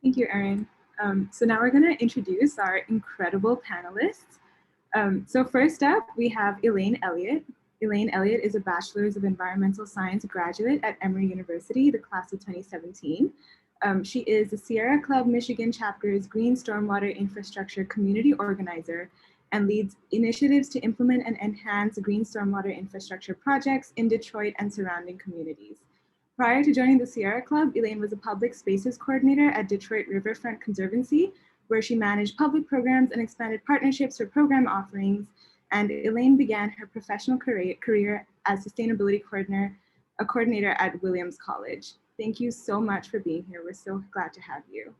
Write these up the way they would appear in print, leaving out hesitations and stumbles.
Thank you, Erin. So now we're going to introduce our incredible panelists. So first up, we have Elayne Elliot. Elayne Elliot is a Bachelor's of Environmental Science graduate at Emory University, the class of 2017. She is the Sierra Club Michigan Chapter's Green Stormwater Infrastructure Community Organizer and leads initiatives to implement and enhance green stormwater infrastructure projects in Detroit and surrounding communities. Prior to joining the Sierra Club, Elayne was a public spaces coordinator at Detroit Riverfront Conservancy, where she managed public programs and expanded partnerships for program offerings. And Elayne began her professional career as sustainability coordinator at Williams College. Thank you so much for being here. We're so glad to have you.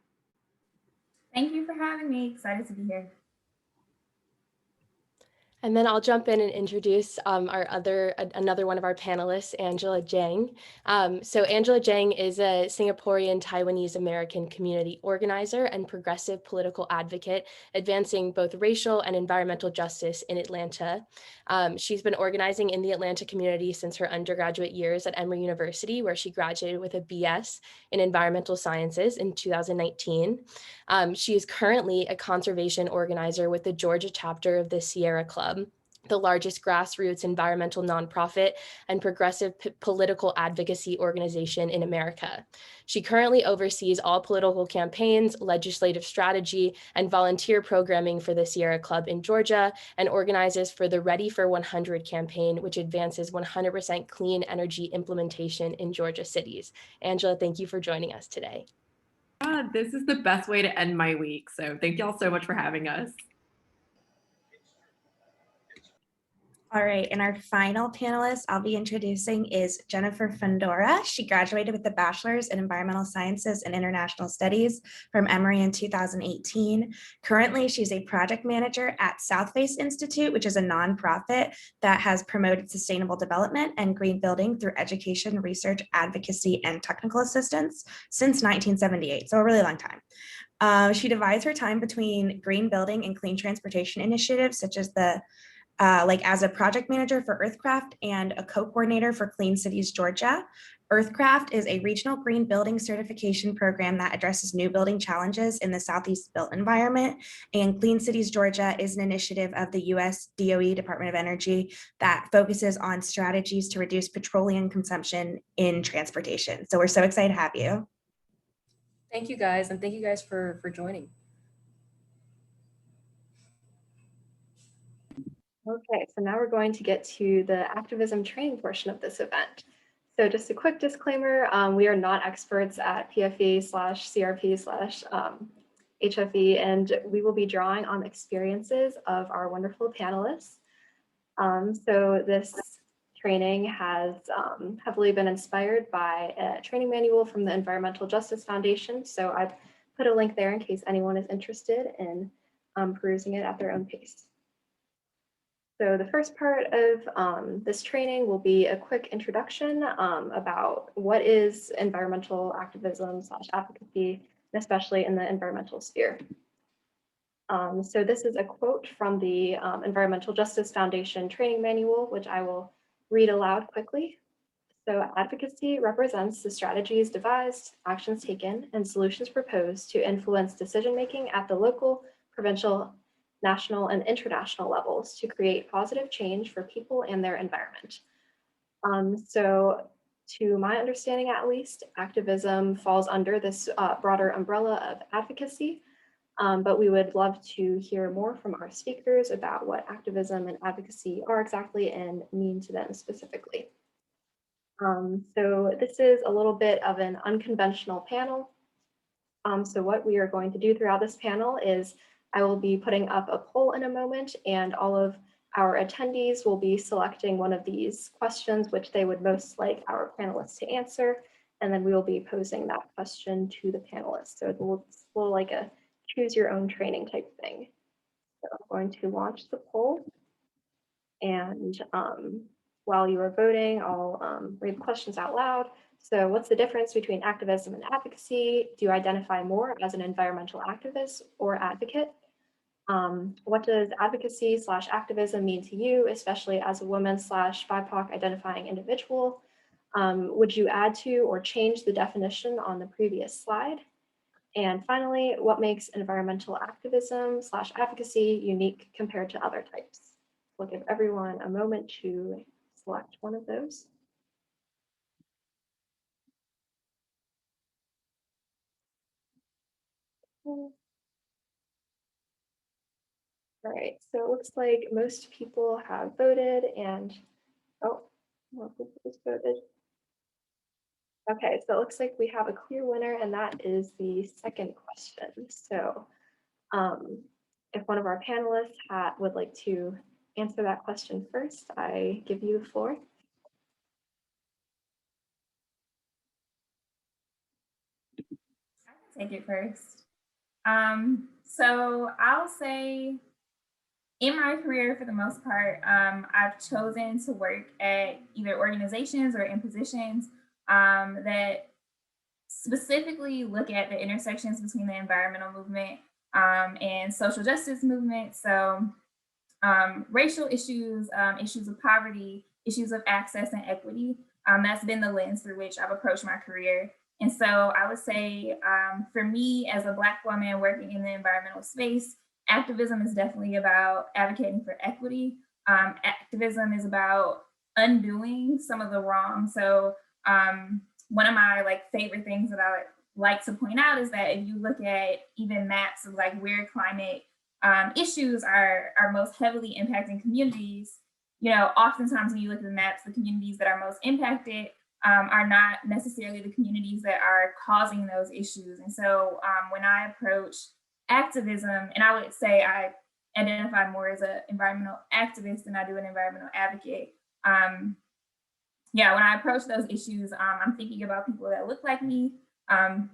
Thank you for having me. Excited to be here. And then I'll jump in and introduce another one of our panelists, Angela Jiang. So Angela Jiang is a Singaporean Taiwanese American community organizer and progressive political advocate, advancing both racial and environmental justice in Atlanta. She's been organizing in the Atlanta community since her undergraduate years at Emory University, where she graduated with a BS in environmental sciences in 2019. She is currently a conservation organizer with the Georgia chapter of the Sierra Club, the largest grassroots environmental nonprofit and progressive political advocacy organization in America. She currently oversees all political campaigns, legislative strategy, and volunteer programming for the Sierra Club in Georgia, and organizes for the Ready for 100 campaign, which advances 100% clean energy implementation in Georgia cities. Angela, thank you for joining us today. This is the best way to end my week. So thank y'all so much for having us. All right, and our final panelist I'll be introducing is Jennifer Fundora. She graduated with a Bachelor's in Environmental Sciences and International Studies from Emory in 2018. Currently, she's a project manager at Southface Institute, which is a nonprofit that has promoted sustainable development and green building through education, research, advocacy, and technical assistance since 1978, so a really long time. She divides her time between green building and clean transportation initiatives, such as as a project manager for Earthcraft and a co-coordinator for Clean Cities Georgia. Earthcraft is a regional green building certification program that addresses new building challenges in the Southeast built environment. And Clean Cities Georgia is an initiative of the US DOE, Department of Energy, that focuses on strategies to reduce petroleum consumption in transportation. So we're so excited to have you. Thank you guys, and thank you guys for joining. Okay, so now we're going to get to the activism training portion of this event. So just a quick disclaimer, we are not experts at PFE/CRP/HFE, and we will be drawing on experiences of our wonderful panelists. So this training has heavily been inspired by a training manual from the Environmental Justice Foundation. So I've put a link there in case anyone is interested in perusing it at their own pace. So the first part of this training will be a quick introduction about what is environmental activism / advocacy, and especially in the environmental sphere. So this is a quote from the Environmental Justice Foundation training manual, which I will read aloud quickly. So advocacy represents the strategies devised, actions taken, and solutions proposed to influence decision-making at the local, provincial, national, and international levels to create positive change for people and their environment. So to my understanding, at least, activism falls under this broader umbrella of advocacy, but we would love to hear more from our speakers about what activism and advocacy are exactly and mean to them specifically. So this is a little bit of an unconventional panel. So what we are going to do throughout this panel is I will be putting up a poll in a moment, and all of our attendees will be selecting one of these questions which they would most like our panelists to answer, and then we will be posing that question to the panelists. So it's a little like a choose your own training type thing. So I'm going to launch the poll, and while you are voting, I'll read the questions out loud. So what's the difference between activism and advocacy? Do you identify more as an environmental activist or advocate? What does advocacy / activism mean to you, especially as a woman / BIPOC identifying individual? Would you add to or change the definition on the previous slide? And finally, what makes environmental activism / advocacy unique compared to other types? We'll give everyone a moment to select one of those. All right, so it looks like most people have voted and, oh, more people just voted. Okay, so it looks like we have a clear winner, and that is the second question. So if one of our panelists would like to answer that question first, I give you the floor. I can take it first. So I'll say in my career, for the most part, I've chosen to work at either organizations or in positions that specifically look at the intersections between the environmental movement and social justice movement. So racial issues, issues of poverty, issues of access and equity. That's been the lens through which I've approached my career. And so I would say for me as a Black woman working in the environmental space, activism is definitely about advocating for equity. Activism is about undoing some of the wrong. So one of my favorite things that I like to point out is that if you look at even maps of where climate issues are most heavily impacting communities, oftentimes when you look at the maps, the communities that are most impacted are not necessarily the communities that are causing those issues. And so when I approach activism, and I would say I identify more as an environmental activist than I do an environmental advocate. Yeah, when I approach those issues, I'm thinking about people that look like me,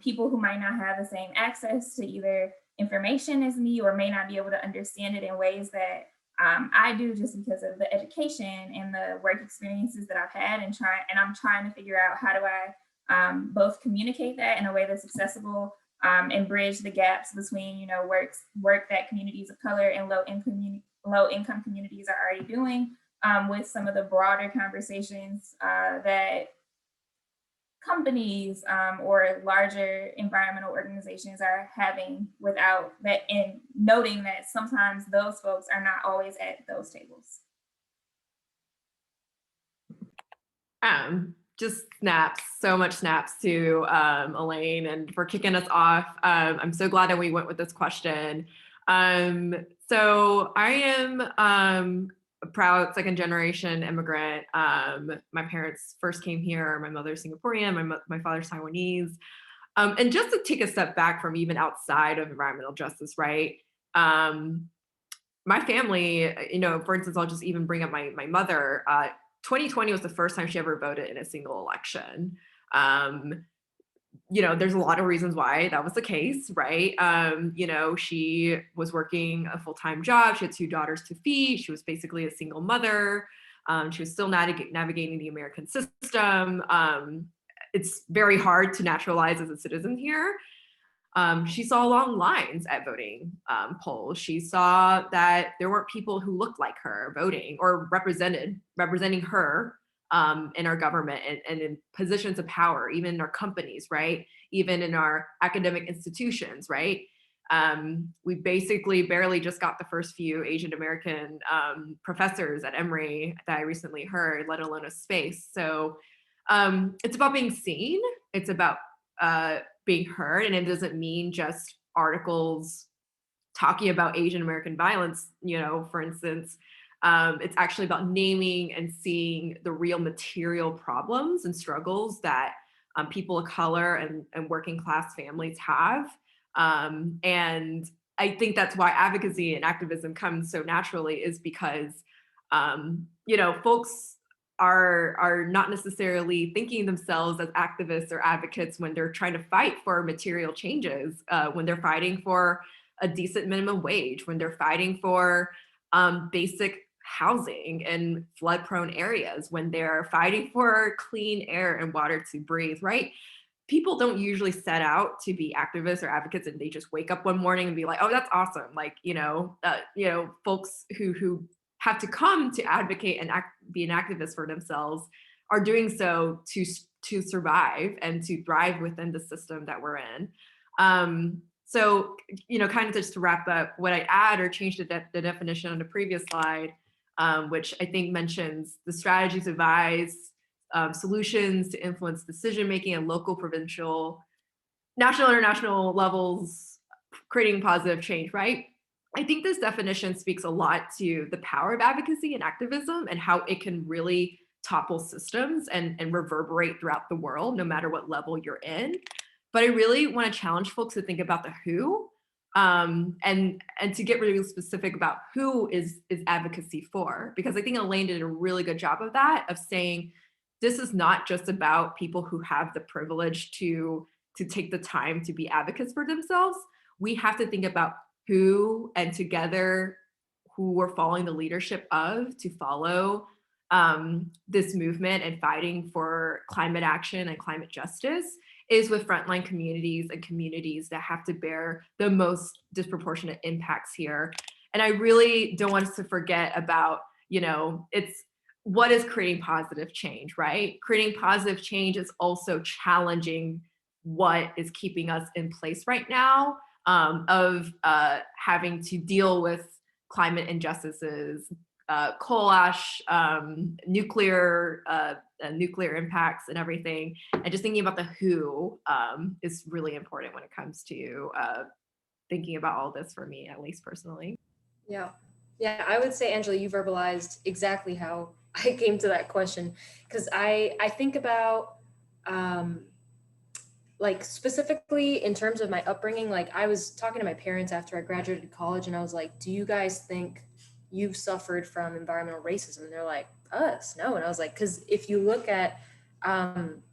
people who might not have the same access to either information as me or may not be able to understand it in ways that I do, just because of the education and the work experiences that I've had, and I'm trying to figure out how do I both communicate that in a way that's accessible and bridge the gaps between work that communities of color and low income communities are already doing with some of the broader conversations that companies or larger environmental organizations are having without that, and noting that sometimes those folks are not always at those tables. Just snaps, so much snaps to Elayne, and for kicking us off. I'm so glad that we went with this question. So I am a proud second generation immigrant. My parents first came here. My mother's Singaporean, my father's Taiwanese. And just to take a step back from even outside of environmental justice, right? My family, for instance, I'll just even bring up my mother. 2020 was the first time she ever voted in a single election. There's a lot of reasons why that was the case, right? She was working a full-time job. She had 2 daughters to feed. She was basically a single mother. She was still navigating the American system. It's very hard to naturalize as a citizen here. She saw long lines at voting polls. She saw that there weren't people who looked like her voting or representing her in our government and in positions of power, even in our companies, right? Even in our academic institutions, right? We basically barely just got the first few Asian American professors at Emory that I recently heard, let alone a space. So it's about being seen. It's about being heard, and it doesn't mean just articles talking about Asian American violence, for instance. It's actually about naming and seeing the real material problems and struggles that people of color and working class families have. And I think that's why advocacy and activism comes so naturally, is because, folks are not necessarily thinking themselves as activists or advocates when they're trying to fight for material changes, when they're fighting for a decent minimum wage, when they're fighting for basic housing in flood-prone areas, when they're fighting for clean air and water to breathe, right? People don't usually set out to be activists or advocates and they just wake up one morning and be like, oh, that's awesome. Folks who have to come to advocate and be an activist for themselves are doing so to survive and to thrive within the system that we're in. So, kind of just to wrap up, what I add or change the definition on the previous slide, which I think mentions the strategies, advise, solutions to influence decision-making at local, provincial, national, international levels, creating positive change, right? I think this definition speaks a lot to the power of advocacy and activism and how it can really topple systems and reverberate throughout the world, no matter what level you're in. But I really want to challenge folks to think about the who, and to get really specific about who is advocacy for, because I think Elayne did a really good job of that, of saying this is not just about people who have the privilege to take the time to be advocates for themselves. We have to think about who, and together who we're following the leadership of to follow this movement and fighting for climate action and climate justice is with frontline communities and communities that have to bear the most disproportionate impacts here. And I really don't want us to forget about, it's what is creating positive change, right? Creating positive change is also challenging what is keeping us in place right now, of having to deal with climate injustices, coal ash, nuclear impacts and everything. And just thinking about the who is really important when it comes to thinking about all this for me, at least personally. Yeah, I would say, Angela, you verbalized exactly how I came to that question, because I think about like specifically in terms of my upbringing. Like, I was talking to my parents after I graduated college, and I was like, do you guys think you've suffered from environmental racism? And they're like, us? No. And I was like, because if you look at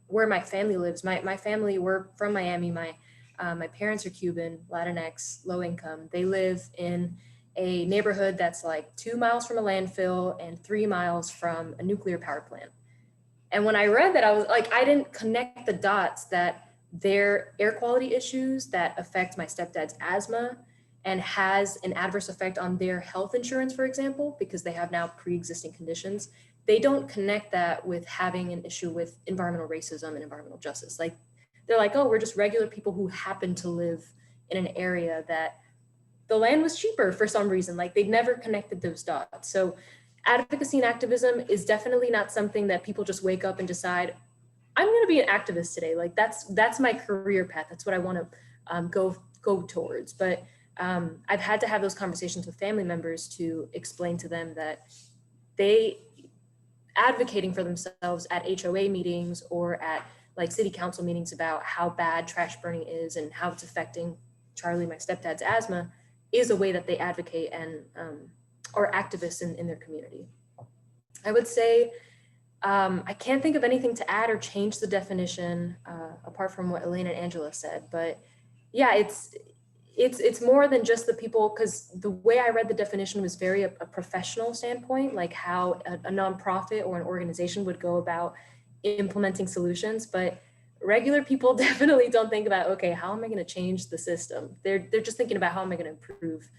where my family lives, my family, we're from Miami. My parents are Cuban, Latinx, low income. They live in a neighborhood that's like 2 miles from a landfill and 3 miles from a nuclear power plant. And when I read that, I was like, I didn't connect the dots that their air quality issues that affect my stepdad's asthma and has an adverse effect on their health insurance, for example, because they have now pre-existing conditions. They don't connect that with having an issue with environmental racism and environmental justice. Like, they're like, oh, we're just regular people who happen to live in an area that the land was cheaper for some reason. Like, they'd never connected those dots. So advocacy and activism is definitely not something that people just wake up and decide, I'm going to be an activist today. Like, that's my career path. That's what I want to go towards. But I've had to have those conversations with family members to explain to them that they advocating for themselves at HOA meetings or at like city council meetings about how bad trash burning is and how it's affecting Charlie, my stepdad's asthma, is a way that they advocate and are activists in their community. I would say I can't think of anything to add or change the definition apart from what Elayne and Angela said, but yeah, it's more than just the people, because the way I read the definition was very a professional standpoint, like how a nonprofit or an organization would go about implementing solutions. But regular people definitely don't think about, okay, how am I going to change the system? They're just thinking about how am I going to improve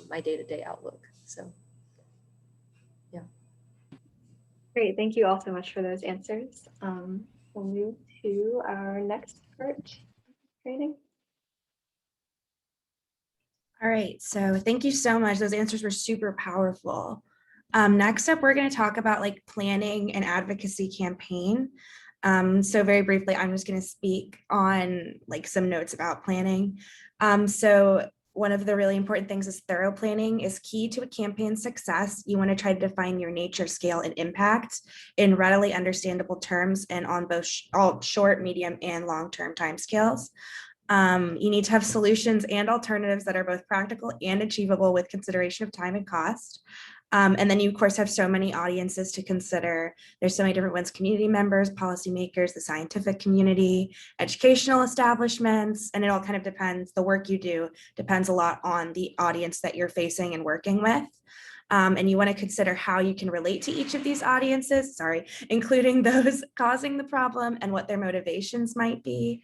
my day-to-day outlook. So, yeah. Great, thank you all so much for those answers. We'll move to our next part training. All right, so thank you so much. Those answers were super powerful. Next up, we're going to talk about like planning an advocacy campaign. So very briefly, I'm just going to speak on like some notes about planning. So one of the really important things is thorough planning is key to a campaign's success. You want to try to define your nature, scale, and impact in readily understandable terms and on both all short, medium, and long-term timescales. You need to have solutions and alternatives that are both practical and achievable with consideration of time and cost. And then you, of course, have so many audiences to consider. There's so many different ones: community members, policymakers, the scientific community, educational establishments, and it all kind of depends. The work you do depends a lot on the audience that you're facing and working with. And you want to consider how you can relate to each of these audiences, including those causing the problem and what their motivations might be.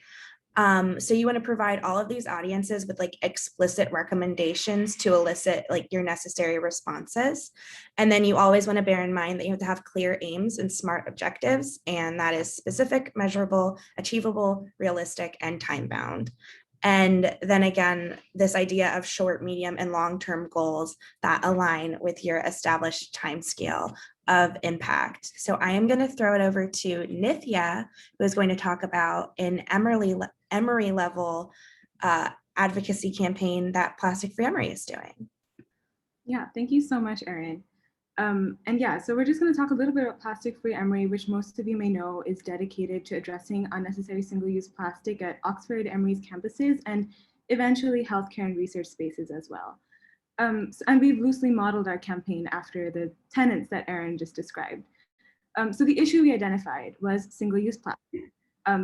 So you want to provide all of these audiences with like explicit recommendations to elicit like your necessary responses. And then you always want to bear in mind that you have to have clear aims and SMART objectives. And that is specific, measurable, achievable, realistic, and time bound. And then again, this idea of short, medium, and long-term goals that align with your established timescale of impact. So I am going to throw it over to Nithya, who is going to talk about an Emory level advocacy campaign that Plastic Free Emory is doing. Yeah, thank you so much, Erin. And yeah, so we're just going to talk a little bit about Plastic Free Emory, which most of you may know is dedicated to addressing unnecessary single-use plastic at Oxford Emory's campuses and eventually healthcare and research spaces as well. And we've loosely modeled our campaign after the tenets that Erin just described. So the issue we identified was single-use plastic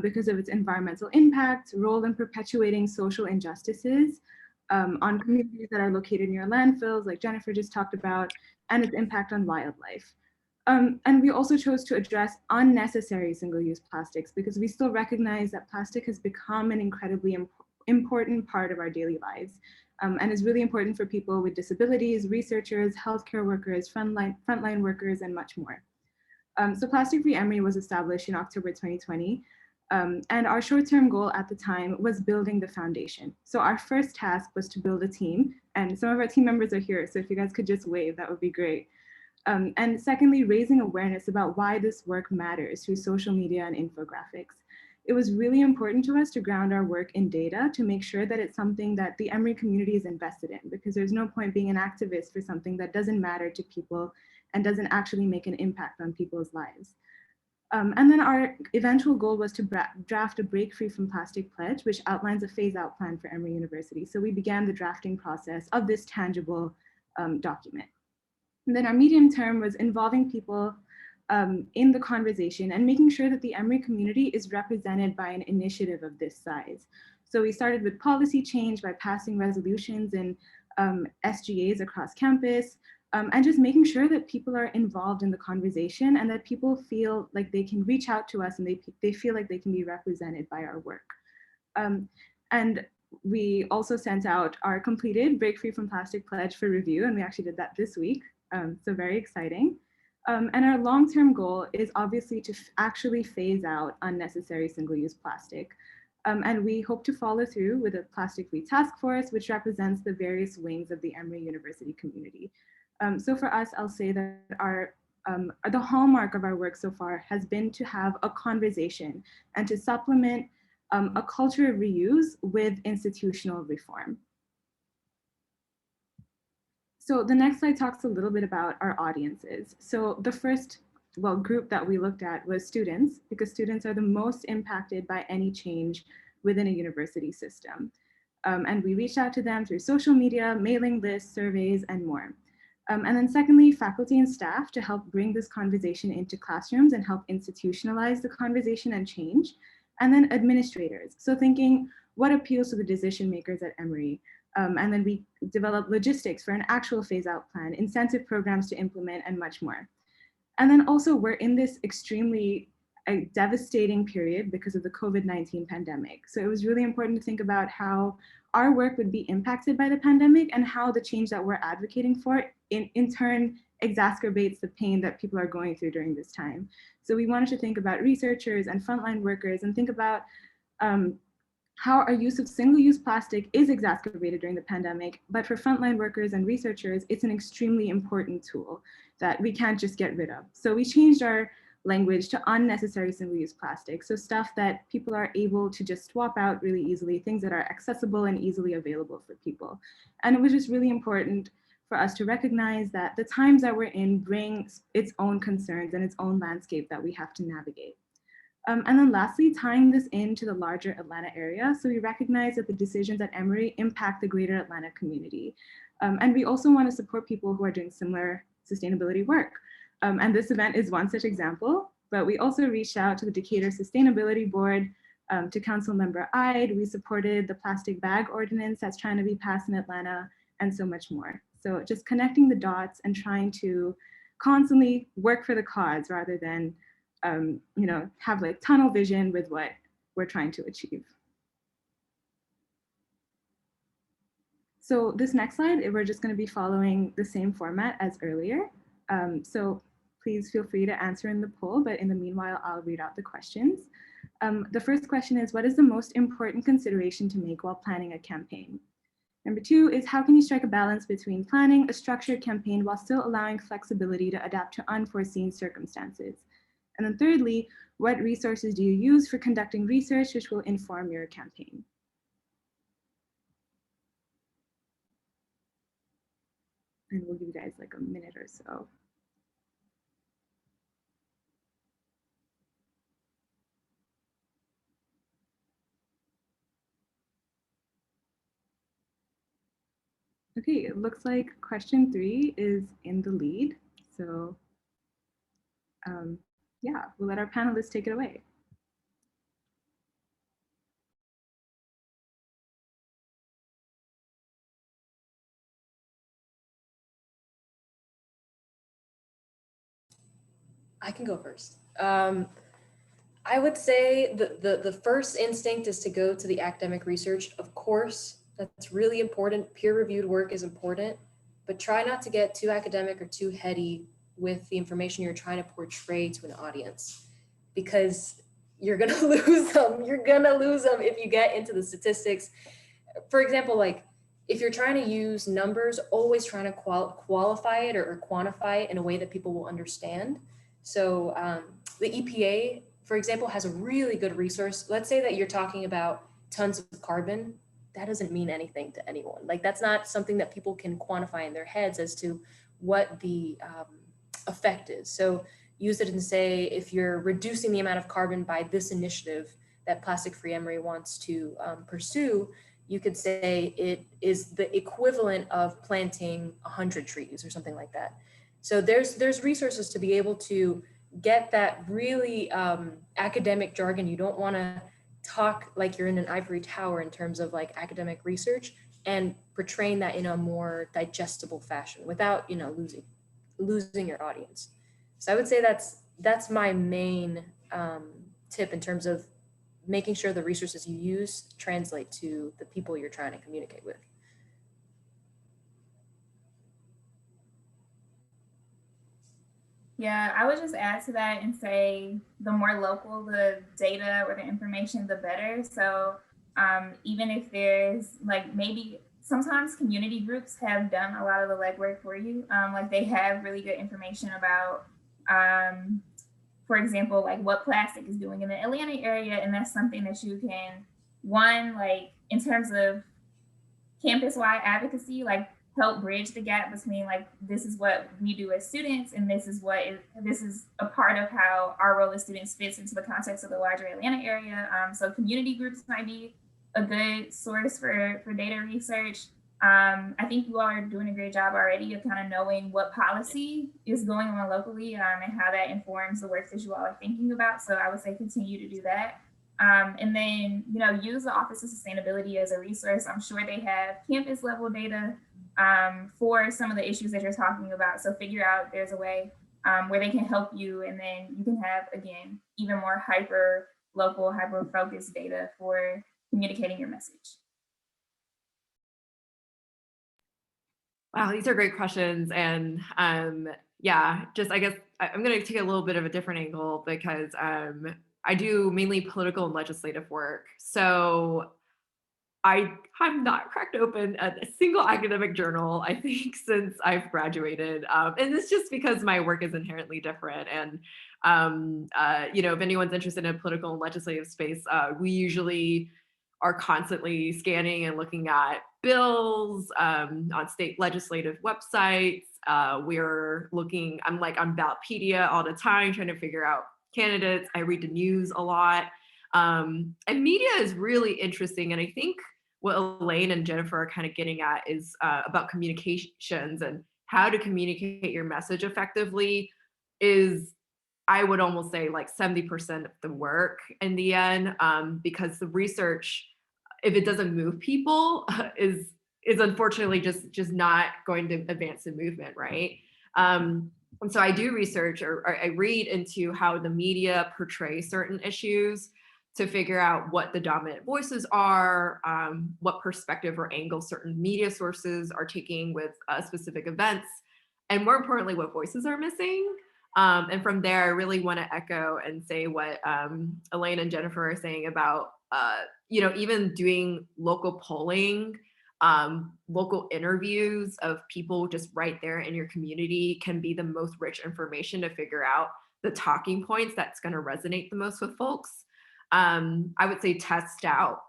because of its environmental impact, role in perpetuating social injustices on communities that are located near landfills, like Jennifer just talked about, and its impact on wildlife. And we also chose to address unnecessary single-use plastics because we still recognize that plastic has become an incredibly important part of our daily lives and is really important for people with disabilities, researchers, healthcare workers, frontline workers, and much more. So Plastic Free Emory was established in October 2020. And our short-term goal at the time was building the foundation. So our first task was to build a team, and some of our team members are here, so if you guys could just wave, that would be great. And secondly, raising awareness about why this work matters through social media and infographics. It was really important to us to ground our work in data to make sure that it's something that the Emory community is invested in, because there's no point being an activist for something that doesn't matter to people and doesn't actually make an impact on people's lives. And then our eventual goal was to draft a Break Free from Plastic pledge, which outlines a phase-out plan for Emory University. So we began the drafting process of this tangible document. And then our medium term was involving people in the conversation and making sure that the Emory community is represented by an initiative of this size. So we started with policy change by passing resolutions in SGAs across campus, and just making sure that people are involved in the conversation and that people feel like they can reach out to us and they feel like they can be represented by our work. And we also sent out our completed Break Free from Plastic pledge for review, and we actually did that this week, so very exciting. And our long-term goal is obviously to actually phase out unnecessary single-use plastic. And we hope to follow through with a Plastic Free Task Force, which represents the various wings of the Emory University community. So for us, I'll say that the hallmark of our work so far has been to have a conversation and to supplement a culture of reuse with institutional reform. So the next slide talks a little bit about our audiences. So the first group that we looked at was students, because students are the most impacted by any change within a university system. And we reached out to them through social media, mailing lists, surveys, and more. And then secondly, faculty and staff to help bring this conversation into classrooms and help institutionalize the conversation and change. And then administrators. So thinking what appeals to the decision makers at Emory. And then we develop logistics for an actual phase out plan, incentive programs to implement, and much more. And then also we're in this extremely devastating period because of the COVID-19 pandemic. So it was really important to think about how our work would be impacted by the pandemic and how the change that we're advocating for in turn exacerbates the pain that people are going through during this time. So we wanted to think about researchers and frontline workers and think about how our use of single-use plastic is exacerbated during the pandemic, but for frontline workers and researchers, it's an extremely important tool that we can't just get rid of. So we changed our language to unnecessary single-use plastic. So stuff that people are able to just swap out really easily, things that are accessible and easily available for people. And it was just really important for us to recognize that the times that we're in bring its own concerns and its own landscape that we have to navigate. And then lastly, tying this into the larger Atlanta area. So we recognize that the decisions at Emory impact the greater Atlanta community. And we also want to support people who are doing similar sustainability work. And this event is one such example, but we also reached out to the Decatur Sustainability Board, to Council Member Ide. We supported the plastic bag ordinance that's trying to be passed in Atlanta, and so much more. So just connecting the dots and trying to constantly work for the cause rather than have like tunnel vision with what we're trying to achieve. So this next slide, we're just going to be following the same format as earlier. So please feel free to answer in the poll, but in the meanwhile, I'll read out the questions. The first question is, what is the most important consideration to make while planning a campaign? Number 2 is, how can you strike a balance between planning a structured campaign while still allowing flexibility to adapt to unforeseen circumstances? And then thirdly, what resources do you use for conducting research which will inform your campaign? And we'll give you guys like a minute or so. Okay, it looks like question 3 is in the lead. So yeah, we'll let our panelists take it away. I can go first. I would say the first instinct is to go to the academic research. Of course, that's really important. Peer-reviewed work is important, but try not to get too academic or too heady with the information you're trying to portray to an audience, because you're gonna lose them. You're gonna lose them if you get into the statistics. For example, like if you're trying to use numbers, always trying to qualify it or quantify it in a way that people will understand. So the EPA, for example, has a really good resource. Let's say that you're talking about tons of carbon. That doesn't mean anything to anyone. Like that's not something that people can quantify in their heads as to what the effect is. So use it and say, if you're reducing the amount of carbon by this initiative that Plastic Free Emory wants to pursue, you could say it is the equivalent of planting 100 trees or something like that. So there's resources to be able to get that really academic jargon. You don't want to talk like you're in an ivory tower in terms of like academic research, and portraying that in a more digestible fashion without, you know, losing your audience. So I would say that's my main tip in terms of making sure the resources you use translate to the people you're trying to communicate with. Yeah, I would just add to that and say the more local the data or the information, the better. So even if there's like maybe sometimes community groups have done a lot of the legwork for you. Like they have really good information about, for example, like what plastic is doing in the Atlanta area. And that's something that you can, one, like in terms of campus-wide advocacy, like help bridge the gap between like this is what we do as students and this is a part of how our role as students fits into the context of the larger Atlanta area. So community groups might be a good source for data research. I think you all are doing a great job already of kind of knowing what policy is going on locally and how that informs the work that you all are thinking about. So I would say continue to do that. And then, you know, use the Office of Sustainability as a resource. I'm sure they have campus level data for some of the issues that you're talking about. So figure out there's a way where they can help you, and then you can have, again, even more hyper local, hyper focused data for communicating your message. Wow, these are great questions. And yeah, just I guess I'm going to take a little bit of a different angle because I do mainly political and legislative work. So I have not cracked open a single academic journal, I think, since I've graduated. And it's just because my work is inherently different. And, you know, if anyone's interested in political and legislative space, we usually are constantly scanning and looking at bills on state legislative websites. We're looking, I'm like on Ballotpedia all the time, trying to figure out candidates. I read the news a lot. And media is really interesting. And I think what Elayne and Jennifer are kind of getting at is about communications and how to communicate your message effectively is, I would almost say, like 70% of the work in the end, because the research, if it doesn't move people, is unfortunately just not going to advance the movement, right? And so I do research, or I read into how the media portray certain issues to figure out what the dominant voices are, what perspective or angle certain media sources are taking with specific events, and more importantly, what voices are missing. And from there, I really want to echo and say what Elayne and Jennifer are saying about, even doing local polling, local interviews of people just right there in your community can be the most rich information to figure out the talking points that's going to resonate the most with folks. I would say test out,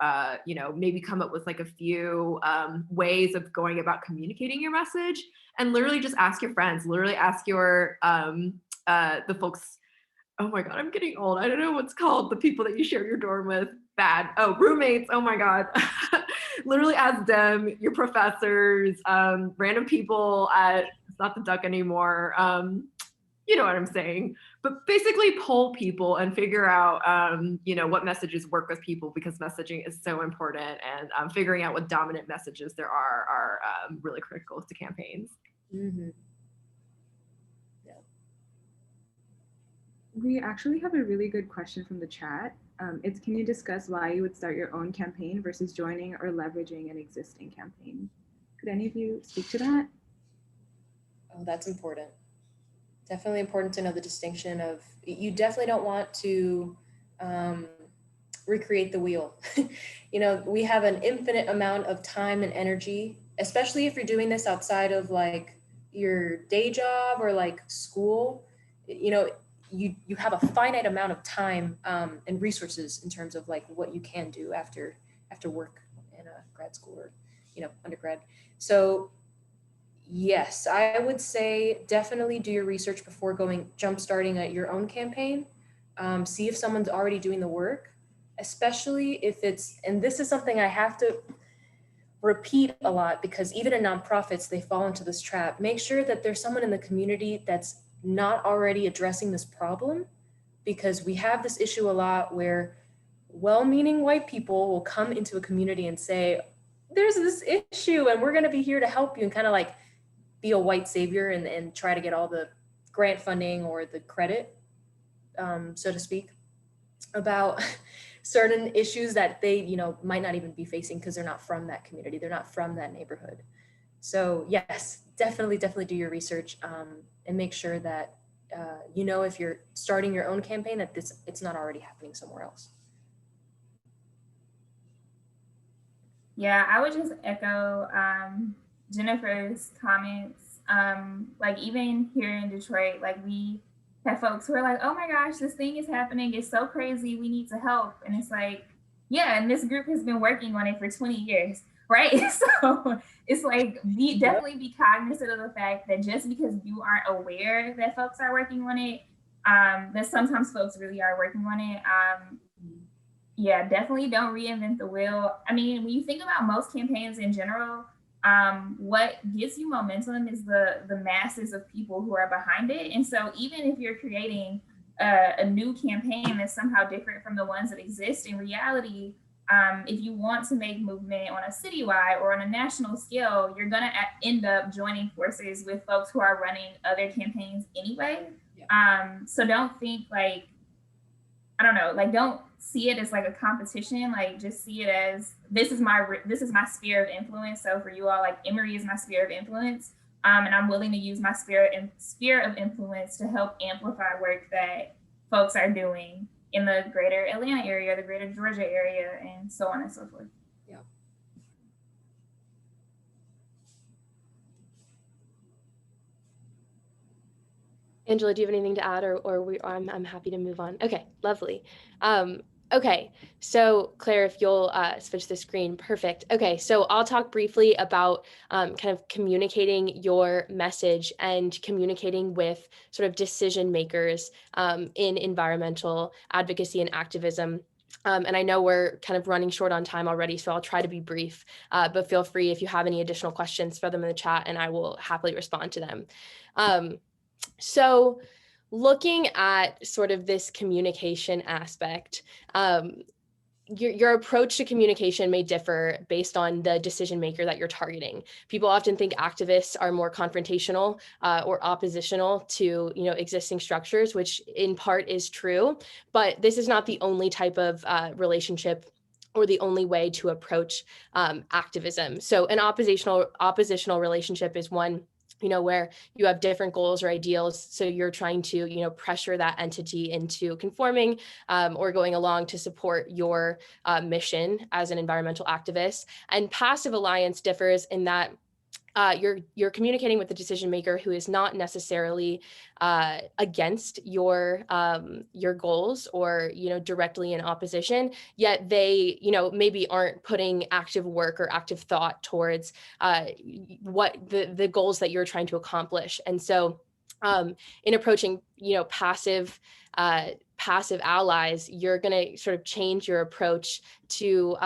maybe come up with like a few ways of going about communicating your message, and literally just ask your friends, literally ask your the folks. Oh my God, I'm getting old. I don't know what's called, the people that you share your dorm with. Bad. Oh, roommates. Oh my God. Literally ask them, your professors, random people at, it's not the Duck anymore. You know what I'm saying? But basically poll people and figure out, what messages work with people, because messaging is so important, and figuring out what dominant messages there are really critical to campaigns. Mm-hmm. We actually have a really good question from the chat. It's, can you discuss why you would start your own campaign versus joining or leveraging an existing campaign? Could any of you speak to that? Oh, that's important. Definitely important to know the distinction of, you definitely don't want to recreate the wheel. We have an infinite amount of time and energy, especially if you're doing this outside of like your day job or like school. You have a finite amount of time and resources in terms of like what you can do after work in a grad school or undergrad. So yes, I would say definitely do your research before jump starting at your own campaign. See if someone's already doing the work, especially if it's, and this is something I have to repeat a lot because even in nonprofits, they fall into this trap. Make sure that there's someone in the community that's not already addressing this problem, because we have this issue a lot where well-meaning white people will come into a community and say, there's this issue and we're going to be here to help you, and kind of like be a white savior and try to get all the grant funding or the credit, so to speak, about certain issues that they, might not even be facing because they're not from that community. They're not from that neighborhood. So yes, definitely do your research and make sure that, if you're starting your own campaign, that it's not already happening somewhere else. Yeah, I would just echo Jennifer's comments. Like even here in Detroit, like we have folks who are like, oh my gosh, this thing is happening. It's so crazy. We need to help. And it's like, yeah, and this group has been working on it for 20 years, right? So it's like, definitely be cognizant of the fact that just because you aren't aware that folks are working on it, that sometimes folks really are working on it. Yeah, definitely don't reinvent the wheel. I mean, when you think about most campaigns in general, what gives you momentum is the masses of people who are behind it. And so even if you're creating a new campaign that's somehow different from the ones that exist in reality, if you want to make movement on a citywide or on a national scale, you're going to end up joining forces with folks who are running other campaigns anyway. Yeah. So don't think like, I don't know, like don't see it as like a competition, like just see it as this is my sphere of influence. So for you all, like Emory is my sphere of influence, and I'm willing to use my sphere of influence to help amplify work that folks are doing in the greater Atlanta area, the greater Georgia area, and so on and so forth. Yeah. Angela, do you have anything to add, or I'm happy to move on? Okay, lovely. Okay, so Claire, if you'll switch the screen, perfect. Okay, so I'll talk briefly about kind of communicating your message and communicating with sort of decision makers in environmental advocacy and activism. And I know we're kind of running short on time already, so I'll try to be brief, but feel free if you have any additional questions, throw them in the chat and I will happily respond to them. So looking at sort of this communication aspect, your approach to communication may differ based on the decision maker that you're targeting. People often think activists are more confrontational or oppositional to existing structures, which in part is true, but this is not the only type of relationship or the only way to approach activism. So an oppositional relationship is one where you have different goals or ideals. So you're trying to, pressure that entity into conforming or going along to support your mission as an environmental activist. And passive alliance differs in that you're communicating with the decision maker who is not necessarily against your goals or directly in opposition, yet they maybe aren't putting active work or active thought towards what the goals that you're trying to accomplish. And so in approaching passive allies, you're going to sort of change your approach to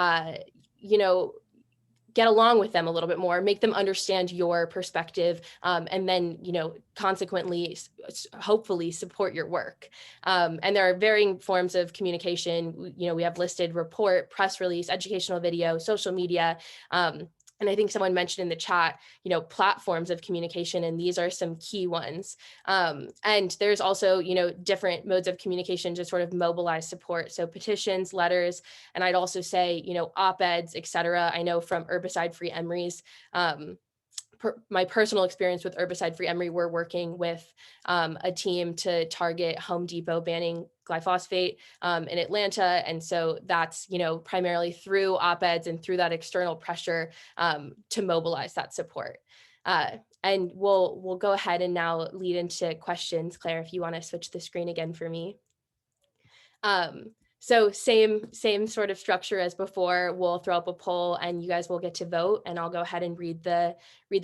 get along with them a little bit more, make them understand your perspective, and then, consequently, hopefully support your work. And there are varying forms of communication. We have listed report, press release, educational video, social media. And I think someone mentioned in the chat, platforms of communication, and these are some key ones. And there's also, different modes of communication to sort of mobilize support. So petitions, letters, and I'd also say, op-eds, et cetera. I know from Herbicide Free Emory's, my personal experience with Herbicide Free Emory, we're working with a team to target Home Depot banning glyphosate in Atlanta. And so that's, primarily through op-eds and through that external pressure to mobilize that support. And we'll go ahead and now lead into questions. Claire, if you want to switch the screen again for me. So same sort of structure as before. We'll throw up a poll and you guys will get to vote, and I'll go ahead and read the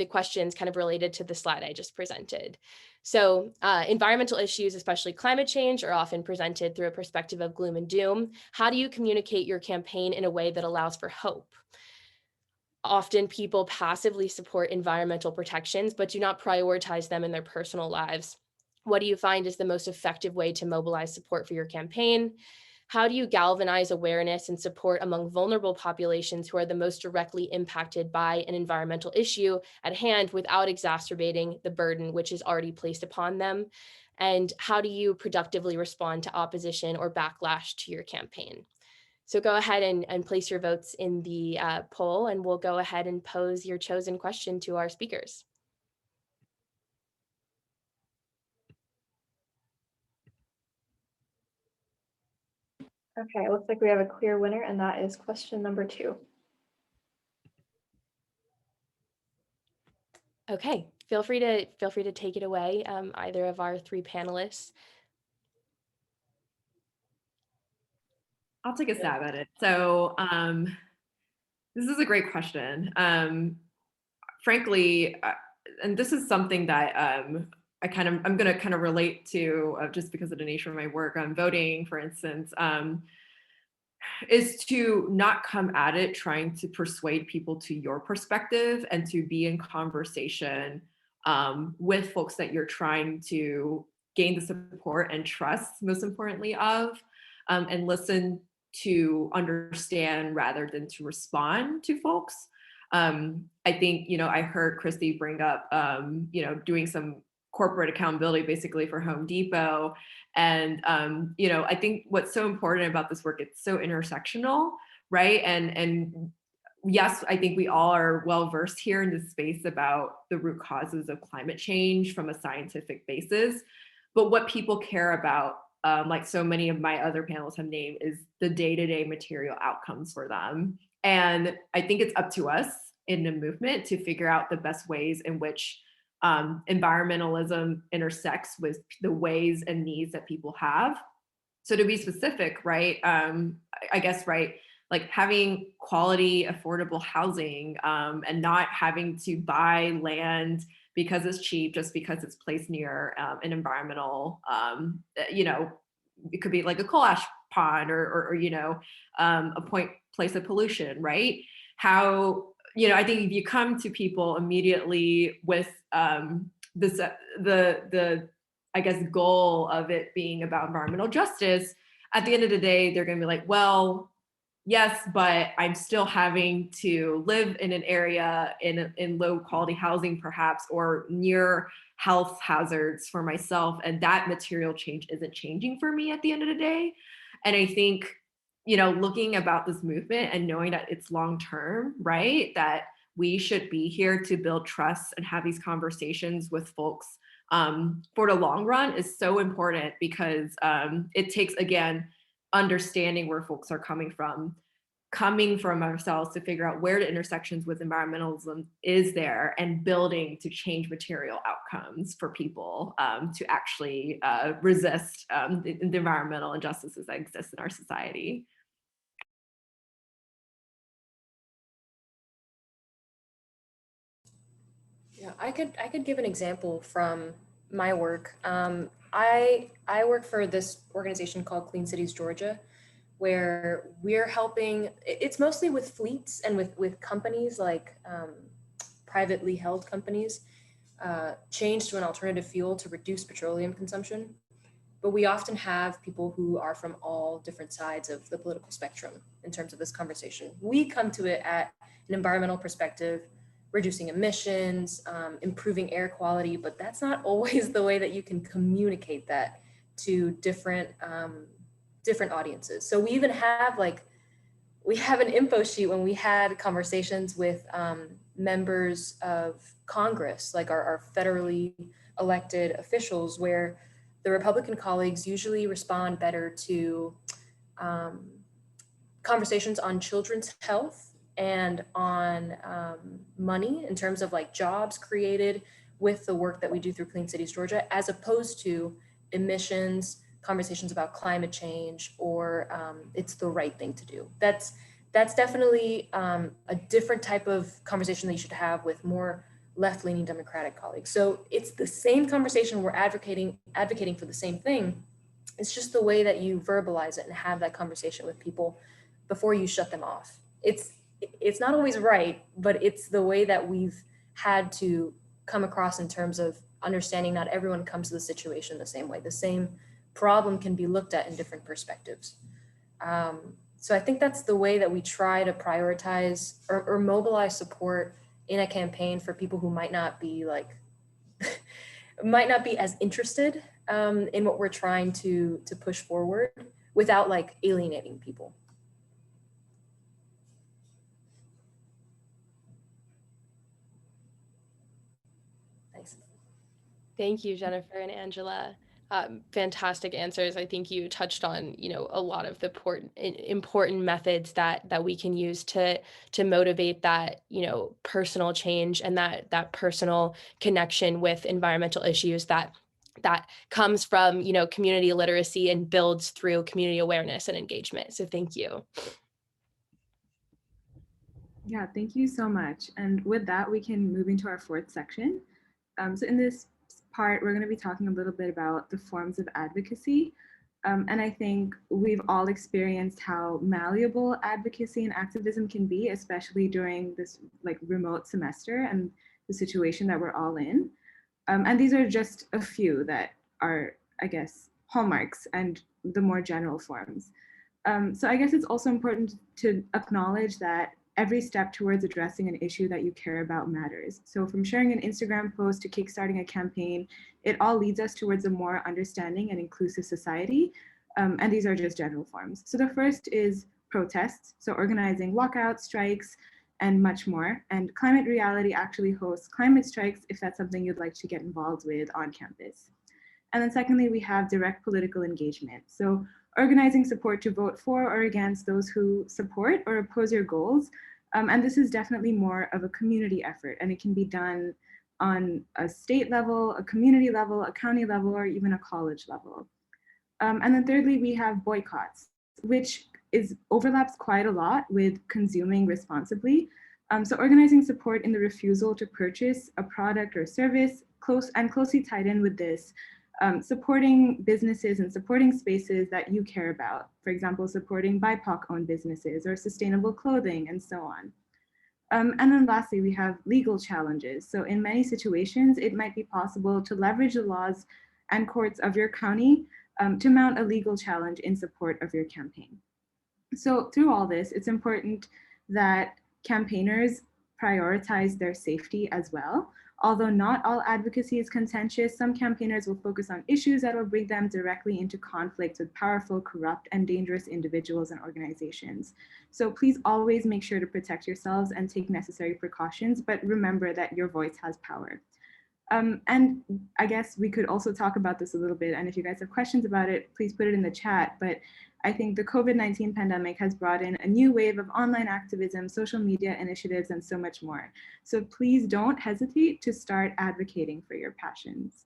questions kind of related to the slide I just presented. So environmental issues, especially climate change, are often presented through a perspective of gloom and doom. How do you communicate your campaign in a way that allows for hope? Often people passively support environmental protections, but do not prioritize them in their personal lives. What do you find is the most effective way to mobilize support for your campaign? How do you galvanize awareness and support among vulnerable populations who are the most directly impacted by an environmental issue at hand without exacerbating the burden which is already placed upon them? And how do you productively respond to opposition or backlash to your campaign? So go ahead and place your votes in the poll, and we'll go ahead and pose your chosen question to our speakers. Okay, looks like we have a clear winner, and that is question number 2. Okay, feel free to take it away, either of our 3 panelists. I'll take a stab at it. So this is a great question. Frankly, and this is something that I'm going to kind of relate to just because of the nature of my work on voting, for instance, is to not come at it trying to persuade people to your perspective and to be in conversation with folks that you're trying to gain the support and trust, most importantly, of, and listen to understand rather than to respond to folks. I think, I heard Christy bring up, doing some corporate accountability basically for Home Depot. And, I think what's so important about this work, it's so intersectional, right? And yes, I think we all are well versed here in this space about the root causes of climate change from a scientific basis. But what people care about, like so many of my other panelists have named, is the day-to-day material outcomes for them. And I think it's up to us in the movement to figure out the best ways in which environmentalism intersects with the ways and needs that people have. So to be specific, right, I guess, right, like having quality, affordable housing and not having to buy land because it's cheap just because it's placed near an environmental, it could be like a coal ash pond or a place of pollution, right? How, I think if you come to people immediately with the I guess goal of it being about environmental justice, at the end of the day, they're going to be like, well, yes, but I'm still having to live in an area in low quality housing, perhaps, or near health hazards for myself. And that material change isn't changing for me at the end of the day. And I think, looking about this movement and knowing that it's long term, right? That we should be here to build trust and have these conversations with folks for the long run is so important, because it takes, again, understanding where folks are coming from ourselves to figure out where the intersections with environmentalism is there, and building to change material outcomes for people to actually resist the environmental injustices that exist in our society. Yeah, I could give an example from my work. I work for this organization called Clean Cities Georgia, where we're helping. It's mostly with fleets and with companies like privately held companies change to an alternative fuel to reduce petroleum consumption. But we often have people who are from all different sides of the political spectrum in terms of this conversation. We come to it at an environmental perspective, reducing emissions, improving air quality, but that's not always the way that you can communicate that to different audiences. So we even have we have an info sheet when we had conversations with members of Congress, like our federally elected officials, where the Republican colleagues usually respond better to conversations on children's health and on money in terms of like jobs created with the work that we do through Clean Cities Georgia, as opposed to emissions, conversations about climate change, or it's the right thing to do. That's definitely a different type of conversation that you should have with more left-leaning Democratic colleagues. So it's the same conversation, we're advocating for the same thing. It's just the way that you verbalize it and have that conversation with people before you shut them off. It's not always right, but it's the way that we've had to come across in terms of understanding not everyone comes to the situation the same way. The same problem can be looked at in different perspectives. So I think that's the way that we try to prioritize or mobilize support in a campaign for people who might not be as interested in what we're trying to push forward, without like alienating people. Thanks. Thank you, Jennifer and Angela. Fantastic answers. I think you touched on, a lot of the important methods that we can use to motivate that, personal change and that personal connection with environmental issues that comes from, community literacy and builds through community awareness and engagement. So thank you. Yeah, thank you so much. And with that, we can move into our fourth section. So in this part, we're going to be talking a little bit about the forms of advocacy. And I think we've all experienced how malleable advocacy and activism can be, especially during this remote semester and the situation that we're all in. And these are just a few that are, I guess, hallmarks and the more general forms. So I guess it's also important to acknowledge that every step towards addressing an issue that you care about matters. So from sharing an Instagram post to kickstarting a campaign, it all leads us towards a more understanding and inclusive society. And these are just general forms. So the first is protests. So organizing walkouts, strikes, and much more. And Climate Reality actually hosts climate strikes if that's something you'd like to get involved with on campus. And then secondly, we have direct political engagement. So organizing support to vote for or against those who support or oppose your goals. And this is definitely more of a community effort, and it can be done on a state level, a community level, a county level, or even a college level. And then thirdly, we have boycotts, which overlaps quite a lot with consuming responsibly. So organizing support in the refusal to purchase a product or service, closely tied in with this, supporting businesses and supporting spaces that you care about. For example, supporting BIPOC-owned businesses or sustainable clothing and so on. And then lastly, we have legal challenges. So in many situations, it might be possible to leverage the laws and courts of your county to mount a legal challenge in support of your campaign. So through all this, it's important that campaigners prioritize their safety as well. Although not all advocacy is contentious, some campaigners will focus on issues that will bring them directly into conflict with powerful, corrupt, and dangerous individuals and organizations. So please always make sure to protect yourselves and take necessary precautions, but remember that your voice has power. And I guess we could also talk about this a little bit, and if you guys have questions about it, please put it in the chat. But I think the COVID-19 pandemic has brought in a new wave of online activism, social media initiatives, and so much more. So please don't hesitate to start advocating for your passions.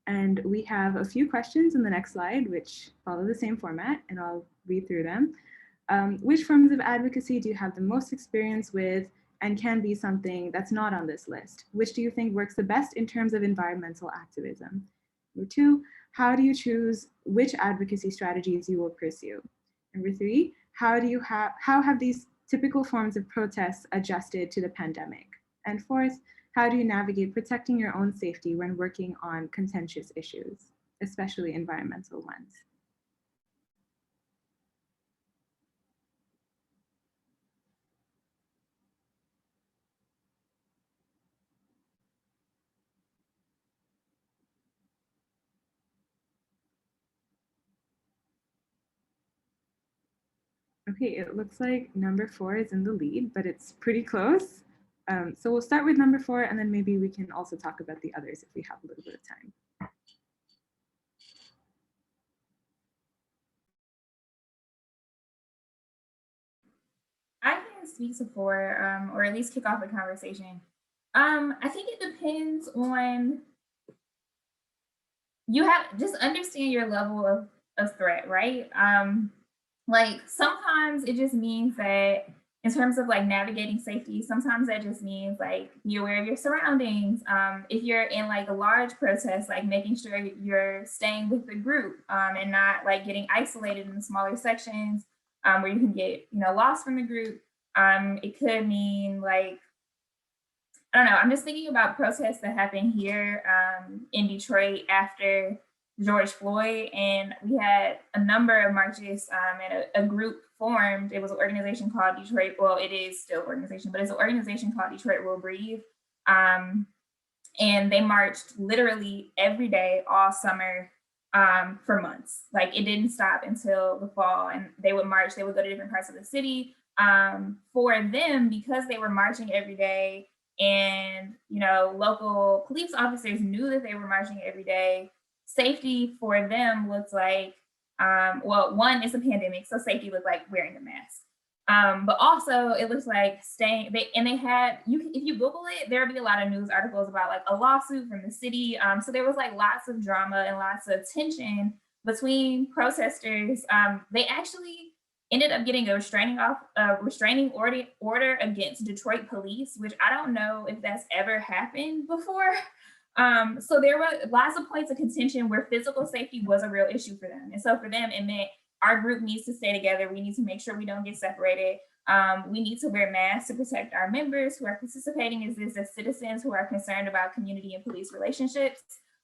And we have a few questions in the next slide, which follow the same format, and I'll read through them. Which forms of advocacy do you have the most experience with and can be something that's not on this list? Which do you think works the best in terms of environmental activism? Number 2, how do you choose which advocacy strategies you will pursue? Number 3, how have these typical forms of protests adjusted to the pandemic? And 4th, how do you navigate protecting your own safety when working on contentious issues, especially environmental ones? Okay, it looks like number 4 is in the lead, but it's pretty close. So we'll start with number 4, and then maybe we can also talk about the others if we have a little bit of time. I can speak to 4, or at least kick off the conversation. I think it depends on, you have just understand your level of threat, right? Like sometimes it just means that in terms of like navigating safety, sometimes that just means like be aware of your surroundings. If you're in like a large protest, like making sure you're staying with the group and not like getting isolated in smaller sections where you can get, lost from the group. It could mean like, I don't know, I'm just thinking about protests that happened here in Detroit after George Floyd, and we had a number of marches and a group formed. It was an organization called Detroit, well, it is still an organization, but it's an organization called Detroit Will Breathe. And they marched literally every day all summer for months. Like it didn't stop until the fall, and they would march, they would go to different parts of the city. For them, because they were marching every day, and local police officers knew that they were marching every day, safety for them looks like, well, one, it's a pandemic, so safety looked like wearing a mask. But also it looks like staying, they had, if you Google it, there'll be a lot of news articles about like a lawsuit from the city. So there was like lots of drama and lots of tension between protesters. They actually ended up getting a restraining order against Detroit police, which I don't know if that's ever happened before. So there were lots of points of contention where physical safety was a real issue for them. And so for them, it meant our group needs to stay together. We need to make sure we don't get separated. We need to wear masks to protect our members who are participating as citizens who are concerned about community and police relationships.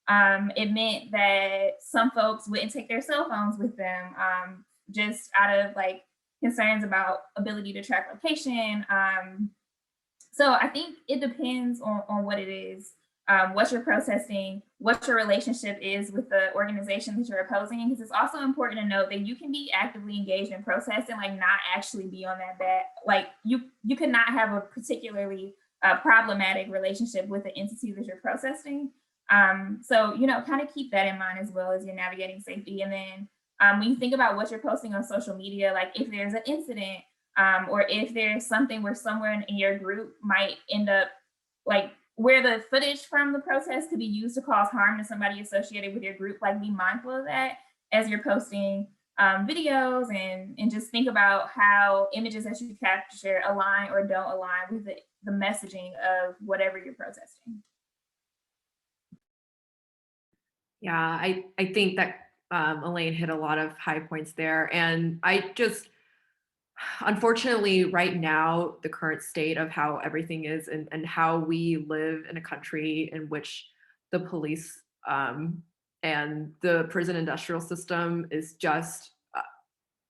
It meant that some folks wouldn't take their cell phones with them just out of like concerns about ability to track location. So I think it depends on what it is. What you're protesting, what your relationship is with the organization that you're opposing, because it's also important to note that you can be actively engaged in protest and like not actually be on that bad, like you could not have a particularly problematic relationship with the entity that you're protesting. So, kind of keep that in mind as well as you're navigating safety. And then when you think about what you're posting on social media, like if there's an incident or if there's something where somewhere in your group might end up like where the footage from the protest could be used to cause harm to somebody associated with your group, like be mindful of that as you're posting videos, and just think about how images that you capture align or don't align with the messaging of whatever you're protesting. Yeah, I think that Elayne hit a lot of high points there. And I just, unfortunately, right now, the current state of how everything is and how we live in a country in which the police and the prison industrial system is just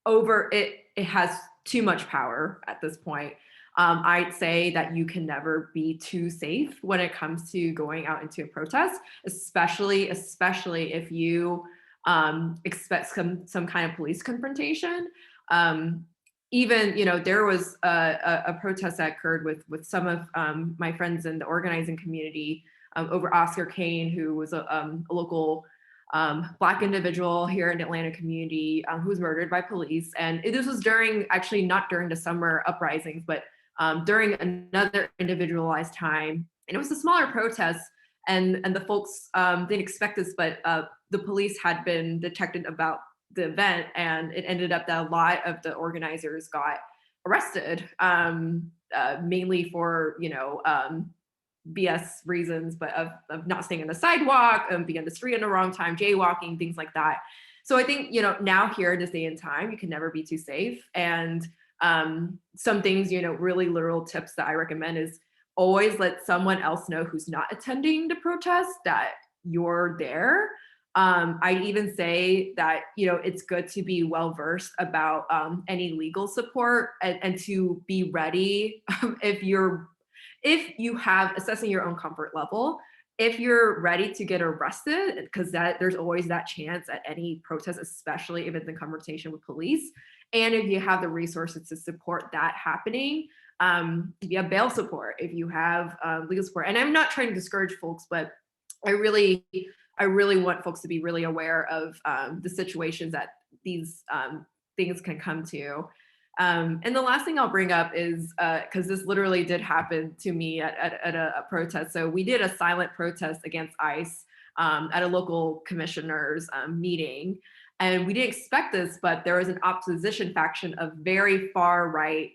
over, it has too much power at this point. I'd say that you can never be too safe when it comes to going out into a protest, especially if you expect some kind of police confrontation. Even, there was a protest that occurred with some of my friends in the organizing community over Oscar Kane, who was a local Black individual here in the Atlanta community who was murdered by police. And this was actually not during the summer uprisings, but during another individualized time. And it was a smaller protest, and the folks didn't expect this, but the police had been detected about the event, and it ended up that a lot of the organizers got arrested, mainly for, BS reasons, but of not staying on the sidewalk, being on the street in the wrong time, jaywalking, things like that. So I think, now here in this day and time, you can never be too safe. And some things, really literal tips that I recommend is always let someone else know who's not attending the protest that you're there. I'd even say that, it's good to be well-versed about any legal support and to be ready if you have assessing your own comfort level, if you're ready to get arrested, because there's always that chance at any protest, especially if it's in confrontation with police. And if you have the resources to support that happening, if you have bail support, if you have legal support. And I'm not trying to discourage folks, but I really want folks to be really aware of the situations that these things can come to. And the last thing I'll bring up is, because this literally did happen to me at a protest. So we did a silent protest against ICE at a local commissioner's meeting. And we didn't expect this, but there was an opposition faction of very far right,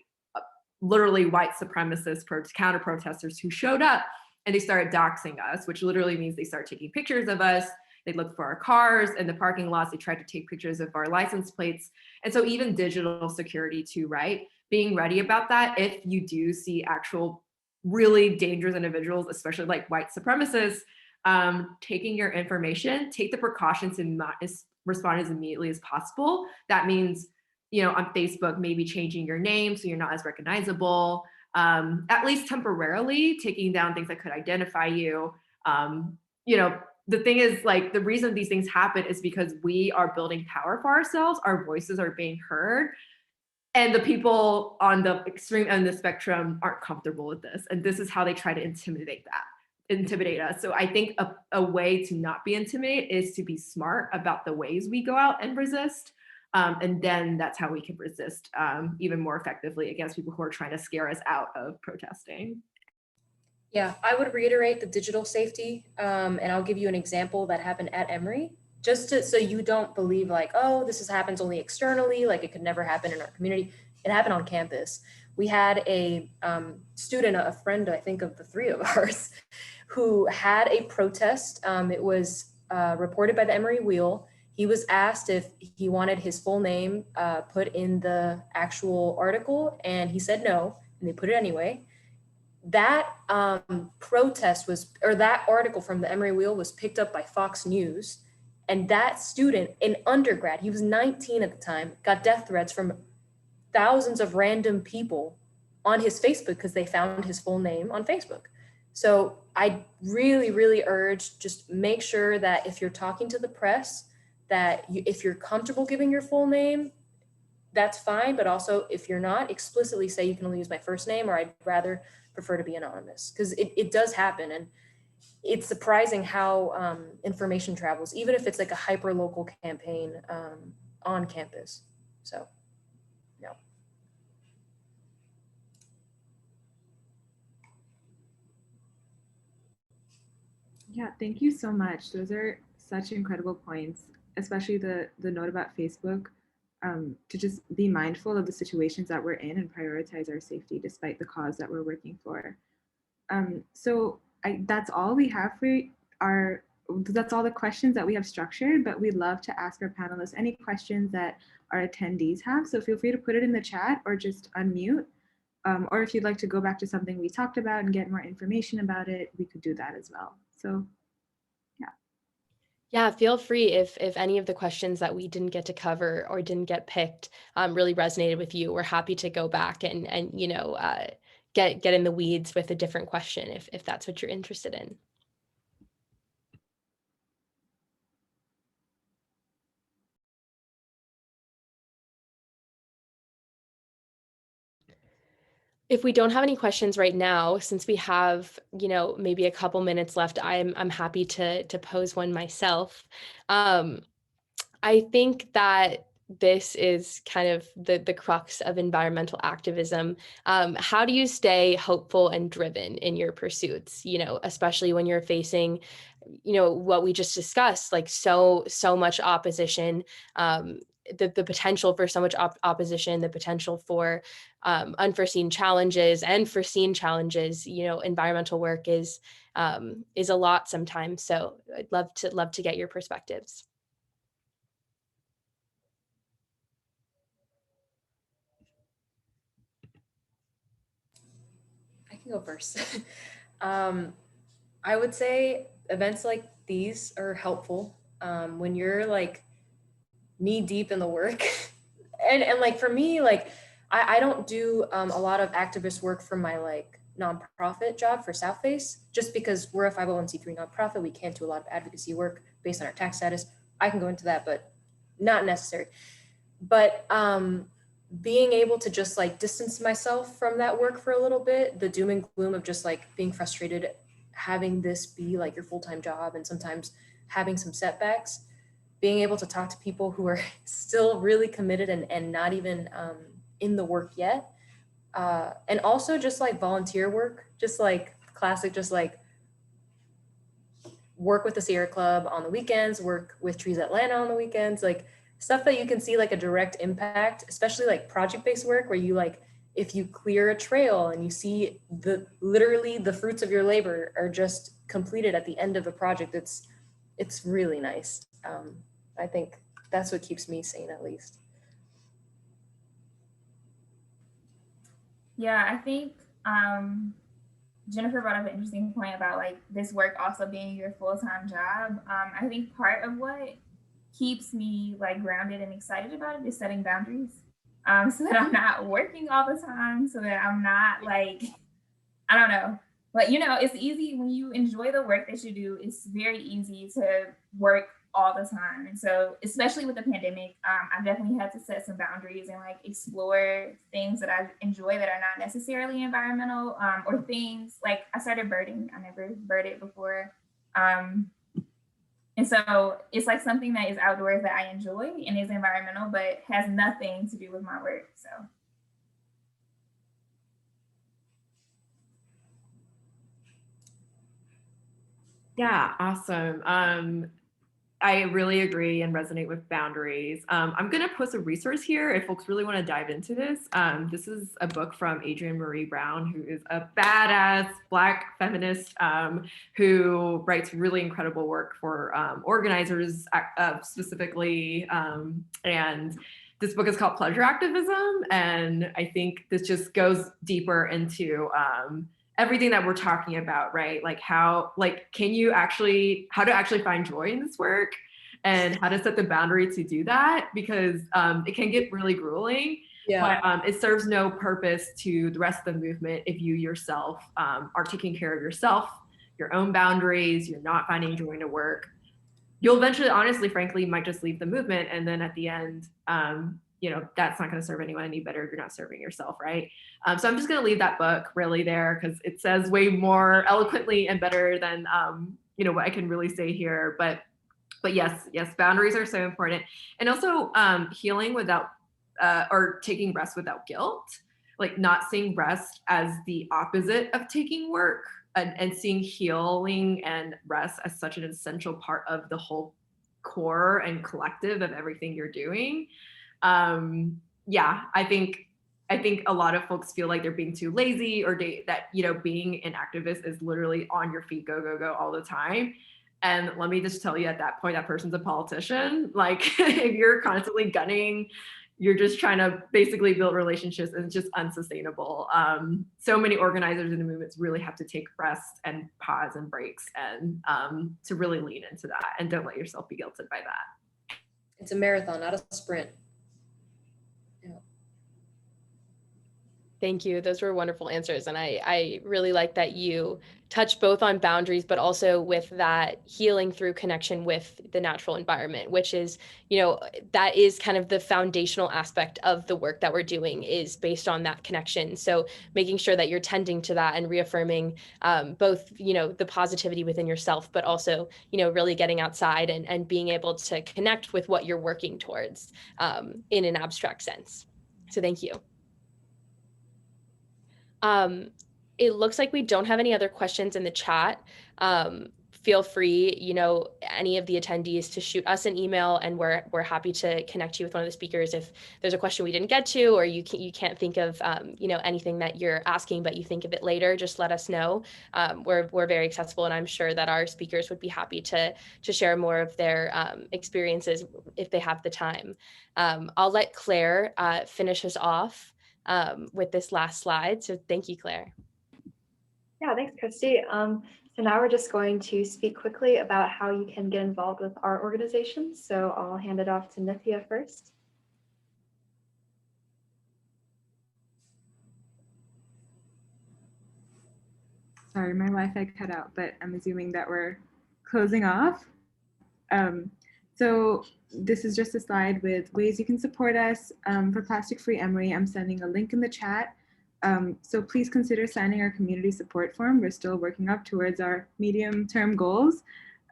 literally white supremacist counter protesters who showed up, and they started doxing us, which literally means they started taking pictures of us. They looked for our cars in the parking lots. They tried to take pictures of our license plates. And so even digital security too, right? Being ready about that if you do see actual really dangerous individuals, especially like white supremacists, taking your information, take the precautions and not respond as immediately as possible. That means, on Facebook, maybe changing your name so you're not as recognizable, at least temporarily taking down things that could identify you. The thing is, like, the reason these things happen is because we are building power for ourselves. Our voices are being heard. And the people on the extreme end of the spectrum aren't comfortable with this. And this is how they try to intimidate us. So I think a way to not be intimidated is to be smart about the ways we go out and resist. And then that's how we can resist even more effectively against people who are trying to scare us out of protesting. Yeah, I would reiterate the digital safety, and I'll give you an example that happened at Emory, so you don't believe like, oh, this happens only externally, like it could never happen in our community. It happened on campus. We had a student, a friend, I think, of the three of ours, who had a protest. It was reported by the Emory Wheel. He was asked if he wanted his full name put in the actual article, and he said no, and they put it anyway. That that article from the Emory Wheel was picked up by Fox News, and that student, an undergrad, he was 19 at the time, got death threats from thousands of random people on his Facebook because they found his full name on Facebook. So I really, really urge, just make sure that if you're talking to the press, that if you're comfortable giving your full name, that's fine. But also, if you're not, explicitly say you can only use my first name, or I'd rather prefer to be anonymous, because it does happen. And it's surprising how information travels, even if it's like a hyper local campaign on campus. So, no. Yeah, thank you so much. Those are such incredible points, especially the note about Facebook, to just be mindful of the situations that we're in and prioritize our safety despite the cause that we're working for. That's all we have for that's all the questions that we have structured, but we'd love to ask our panelists any questions that our attendees have. So feel free to put it in the chat or just unmute. Or if you'd like to go back to something we talked about and get more information about it, we could do that as well. So yeah, feel free if any of the questions that we didn't get to cover or didn't get picked really resonated with you. We're happy to go back and get in the weeds with a different question if that's what you're interested in. If we don't have any questions right now, since we have, maybe a couple minutes left, I'm happy to pose one myself. I think that this is kind of the crux of environmental activism. How do you stay hopeful and driven in your pursuits, especially when you're facing, what we just discussed, like so much opposition, the potential for so much opposition, the potential for unforeseen challenges and foreseen challenges. Environmental work is a lot sometimes. So I'd love to get your perspectives. I can go first. I would say events like these are helpful when you're like knee deep in the work. and like for me, like I don't do a lot of activist work for my like nonprofit job for Southface, just because we're a 501c3 nonprofit. We can't do a lot of advocacy work based on our tax status. I can go into that, but not necessary. But being able to just like distance myself from that work for a little bit, the doom and gloom of just like being frustrated, having this be like your full-time job and sometimes having some setbacks, being able to talk to people who are still really committed and not even in the work yet. And also just like volunteer work, just like classic, just like work with the Sierra Club on the weekends, work with Trees Atlanta on the weekends, like stuff that you can see like a direct impact, especially like project-based work where you like, if you clear a trail and you see literally the fruits of your labor are just completed at the end of a project, it's really nice. I think that's what keeps me sane, at least. Yeah, I think Jennifer brought up an interesting point about like this work also being your full-time job. I think part of what keeps me like grounded and excited about it is setting boundaries, so that I'm not working all the time, so that I'm not like, I don't know, but it's easy when you enjoy the work that you do. It's very easy to work all the time. And so, especially with the pandemic, I definitely had to set some boundaries and like explore things that I enjoy that are not necessarily environmental, or things like I started birding. I never birded before. And so it's like something that is outdoors that I enjoy and is environmental, but has nothing to do with my work. So. Yeah, awesome. I really agree and resonate with boundaries. I'm going to post a resource here if folks really want to dive into this. This is a book from Adrienne Marie Brown, who is a badass Black feminist who writes really incredible work for organizers specifically. And this book is called Pleasure Activism. And I think this just goes deeper into everything that we're talking about, right? Like how to actually find joy in this work and how to set the boundary to do that, because it can get really grueling. Yeah. But it serves no purpose to the rest of the movement if you yourself are taking care of yourself, your own boundaries, you're not finding joy in the work. You'll eventually, honestly, frankly, might just leave the movement. And then at the end, that's not going to serve anyone any better if you're not serving yourself, right? So I'm just going to leave that book really there because it says way more eloquently and better than what I can really say here. But yes, boundaries are so important, and also healing without or taking rest without guilt, like not seeing rest as the opposite of taking work, and seeing healing and rest as such an essential part of the whole core and collective of everything you're doing. I think a lot of folks feel like they're being too lazy, or that being an activist is literally on your feet, go all the time. And let me just tell you, at that point, that person's a politician. Like if you're constantly gunning, you're just trying to basically build relationships, and it's just unsustainable. So many organizers in the movements really have to take rest and pause and breaks, and to really lean into that, and don't let yourself be guilted by that. It's a marathon, not a sprint. Thank you. Those were wonderful answers. And I really like that you touch both on boundaries, but also with that healing through connection with the natural environment, which is, that is kind of the foundational aspect of the work that we're doing, is based on that connection. So making sure that you're tending to that and reaffirming both, the positivity within yourself, but also, really getting outside and being able to connect with what you're working towards in an abstract sense. So thank you. It looks like we don't have any other questions in the chat. Feel free, any of the attendees, to shoot us an email, and we're happy to connect you with one of the speakers if there's a question we didn't get to, or you can't think of anything that you're asking but you think of it later. Just let us know. We're very accessible, and I'm sure that our speakers would be happy to share more of their experiences if they have the time. I'll let Claire finish us off with this last slide. So thank you, Claire. Yeah, thanks, Christy. So now we're just going to speak quickly about how you can get involved with our organization. So I'll hand it off to Nithya first. Sorry, my Wi-Fi cut out, but I'm assuming that we're closing off. So this is just a slide with ways you can support us. For Plastic Free Emory, I'm sending a link in the chat. So please consider signing our community support form. We're still working up towards our medium-term goals,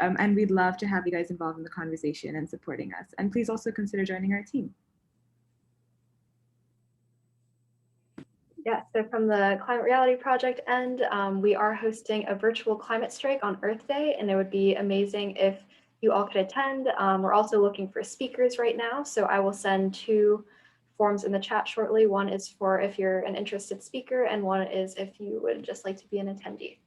and we'd love to have you guys involved in the conversation and supporting us. And please also consider joining our team. Yeah, so from the Climate Reality Project end, we are hosting a virtual climate strike on Earth Day, and it would be amazing if you all could attend. We're also looking for speakers right now, so I will send 2 forms in the chat shortly. One is for if you're an interested speaker, and one is if you would just like to be an attendee.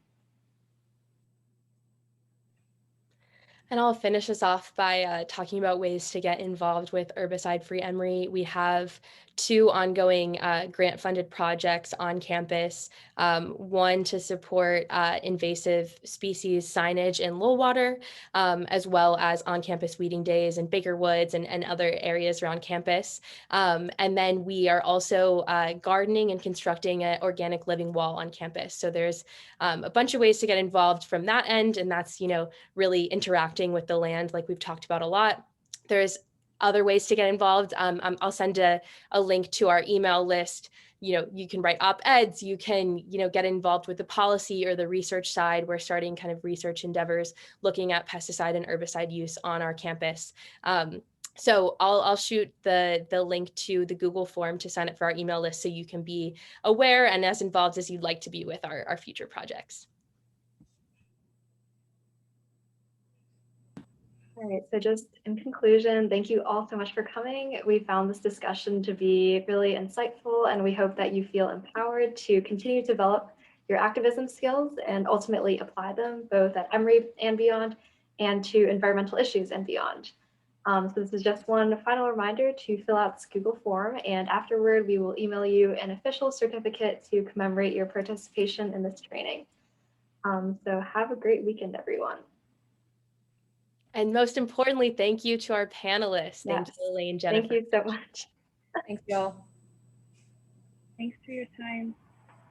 And I'll finish us off by talking about ways to get involved with Herbicide Free Emory. We have 2 ongoing grant-funded projects on campus, one to support invasive species signage in Lowwater, as well as on-campus weeding days in Baker Woods and other areas around campus. And then we are also gardening and constructing an organic living wall on campus. So there's a bunch of ways to get involved from that end, and that's, really interacting with the land like we've talked about a lot. There's other ways to get involved. I'll send a link to our email list. You can write op-eds, you can, get involved with the policy or the research side. We're starting kind of research endeavors looking at pesticide and herbicide use on our campus. So I'll shoot the link to the Google form to sign up for our email list so you can be aware and as involved as you'd like to be with our future projects. All right, so just in conclusion, thank you all so much for coming. We found this discussion to be really insightful, and we hope that you feel empowered to continue to develop your activism skills and ultimately apply them both at Emory and beyond, and to environmental issues and beyond. So this is just one final reminder to fill out this Google form, and afterward we will email you an official certificate to commemorate your participation in this training. So have a great weekend, everyone. And most importantly, thank you to our panelists. Thank you, Elayne, Jennifer. Thank you so much. Thanks, y'all. Thanks for your time.